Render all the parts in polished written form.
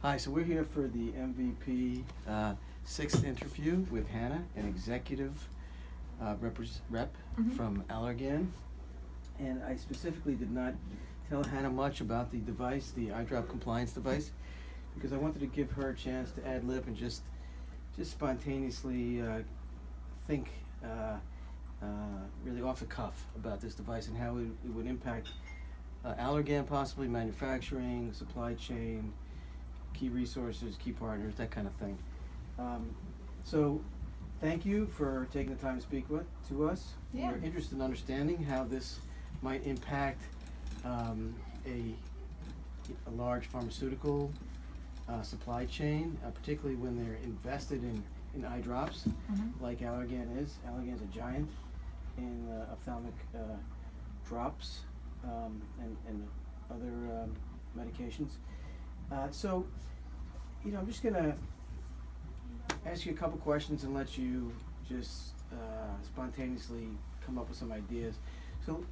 Hi, so we're here for the MVP sixth interview with Hannah, an executive rep from Allergan. And I specifically did not tell Hannah much about the device, the eye drop compliance device, because I wanted to give her a chance to ad lib and just spontaneously think really off the cuff about this device and how it would impact Allergan, possibly manufacturing, supply chain, key resources, key partners, that kind of thing. So thank you for taking the time to speak to us. Yeah. We're interested in understanding how this might impact a large pharmaceutical supply chain, particularly when they're invested in eye drops, like Allergan is. Allergan's a giant in ophthalmic drops and other medications. So, I'm just gonna ask you a couple questions and let you just spontaneously come up with some ideas. So,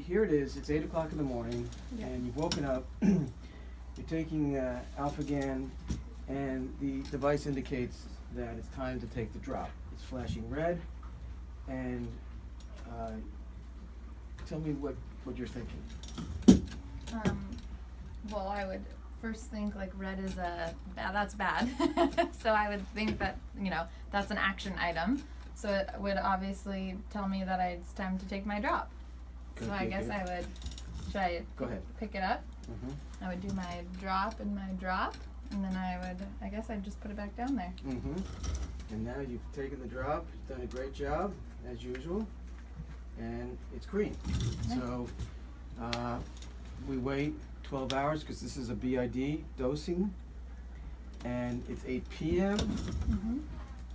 here it is. It's 8 o'clock in the morning, and you've woken up. You're taking Alphagan, and the device indicates that it's time to take the drop. It's flashing red, and tell me what you're thinking. Well, I would first think like red is that's bad. So I would think that, that's an action item. So it would obviously tell me that it's time to take my drop. Good, so I guess I would, should I Go ahead. pick it up? I would do my drop, and then I guess I'd just put it back down there. And now you've taken the drop, you've done a great job, as usual, and it's green. Yeah. So we wait 12 hours because this is a BID dosing, and it's 8 p.m.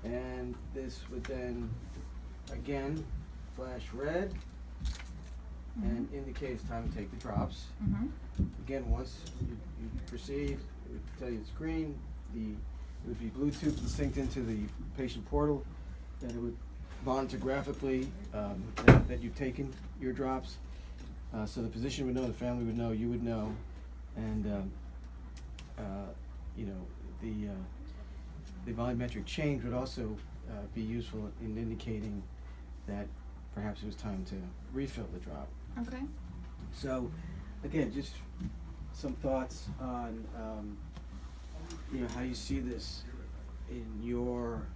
And this would then again flash red and indicate it's time to take the drops. Again, once you proceed, it would tell you it's green. It would be Bluetooth and synced into the patient portal, and it would monitor graphically that you've taken your drops. So the physician would know, the family would know, you would know, and the volumetric change would also be useful in indicating that perhaps it was time to refill the drop. Okay. So, again, just some thoughts on how you see this in your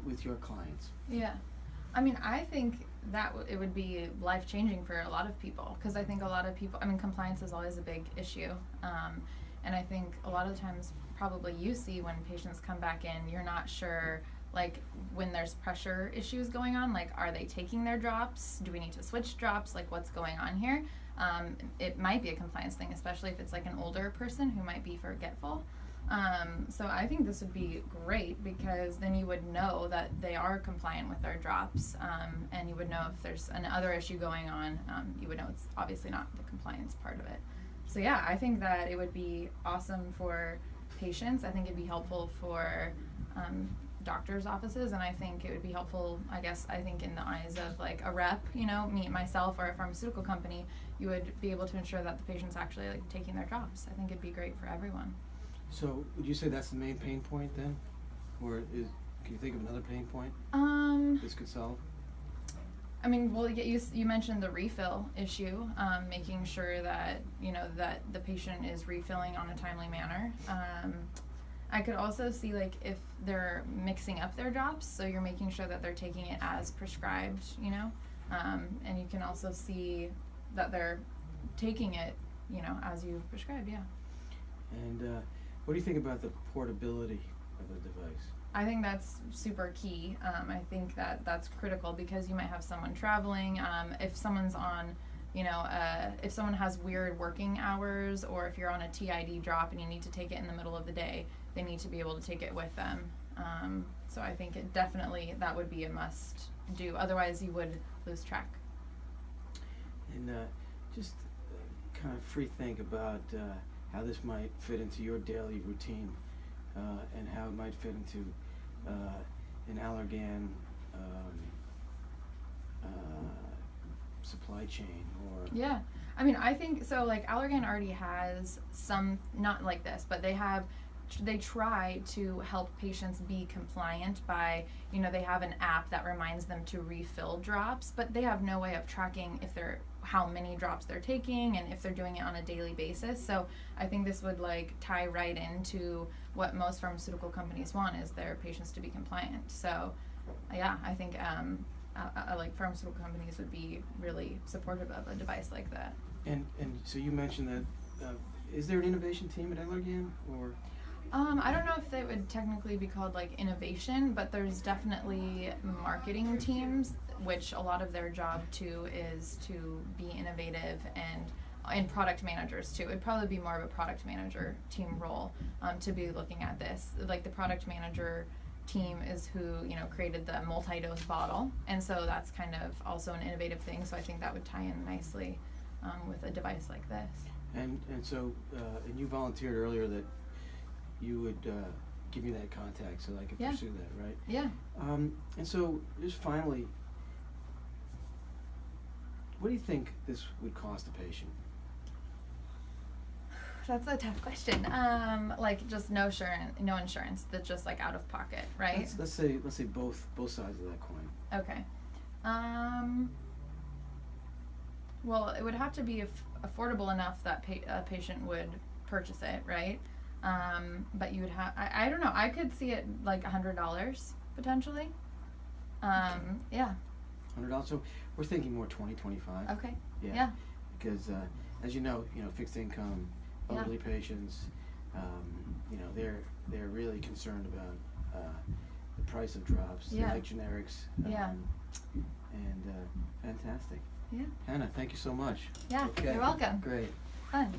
with your clients. Yeah. I mean, I think that it would be life-changing for a lot of people, because I think a lot of people, compliance is always a big issue. And I think a lot of the times probably you see when patients come back in, you're not sure, like when there's pressure issues going on, like are they taking their drops? Do we need to switch drops? Like what's going on here? It might be a compliance thing, especially if it's like an older person who might be forgetful. So I think this would be great, because then you would know that they are compliant with their drops, and you would know if there's another issue going on. You would know it's obviously not the compliance part of it. So yeah, I think that it would be awesome for patients. I think it'd be helpful for doctors' offices, and I think it would be helpful, I think in the eyes of like a rep, me, myself, or a pharmaceutical company, you would be able to ensure that the patient's actually like taking their drops. I think it'd be great for everyone. So, would you say that's the main pain point then? Or can you think of another pain point this could solve? Well, you mentioned the refill issue, making sure that, that the patient is refilling on a timely manner. I could also see like if they're mixing up their drops, so you're making sure that they're taking it as prescribed, and you can also see that they're taking it, as you prescribe, yeah. And what do you think about the portability of the device? I think that's super key. I think that that's critical, because you might have someone traveling. If someone's on, if someone has weird working hours, or if you're on a TID drop and you need to take it in the middle of the day, they need to be able to take it with them. So I think that would be a must do. Otherwise, you would lose track. And just kind of free think about how this might fit into your daily routine, and how it might fit into an Allergan supply chain, or yeah. I mean, I think so. Like Allergan already has some, not like this, but they try to help patients be compliant by, they have an app that reminds them to refill drops, but they have no way of tracking how many drops they're taking and if they're doing it on a daily basis. So I think this would like tie right into what most pharmaceutical companies want, is their patients to be compliant. So yeah, I think like pharmaceutical companies would be really supportive of a device like that. And so you mentioned that, is there an innovation team at Allergan, or? I don't know if they would technically be called like innovation, but there's definitely marketing teams, which a lot of their job too is to be innovative, and product managers too. It'd probably be more of a product manager team role to be looking at this. Like the product manager team is who created the multi-dose bottle, and so that's kind of also an innovative thing. So I think that would tie in nicely with a device like this. And so and you volunteered earlier that you would give me that contact so that I could pursue that, right? Yeah. And so just finally, what do you think this would cost a patient? That's a tough question. Like just no insurance. That's just like out of pocket, right? Let's say both sides of that coin. Okay. Well, it would have to be affordable enough that a patient would purchase it, right? But you would have, I don't know, I could see it like $100 potentially. Yeah. $100. So we're thinking more 20, 25. Okay. Yeah. Yeah. Because as you know, fixed income, elderly patients, they're really concerned about the price of drops. They like generics. And fantastic. Yeah. Hannah, thank you so much. Yeah. Okay. You're welcome. Great. Fun.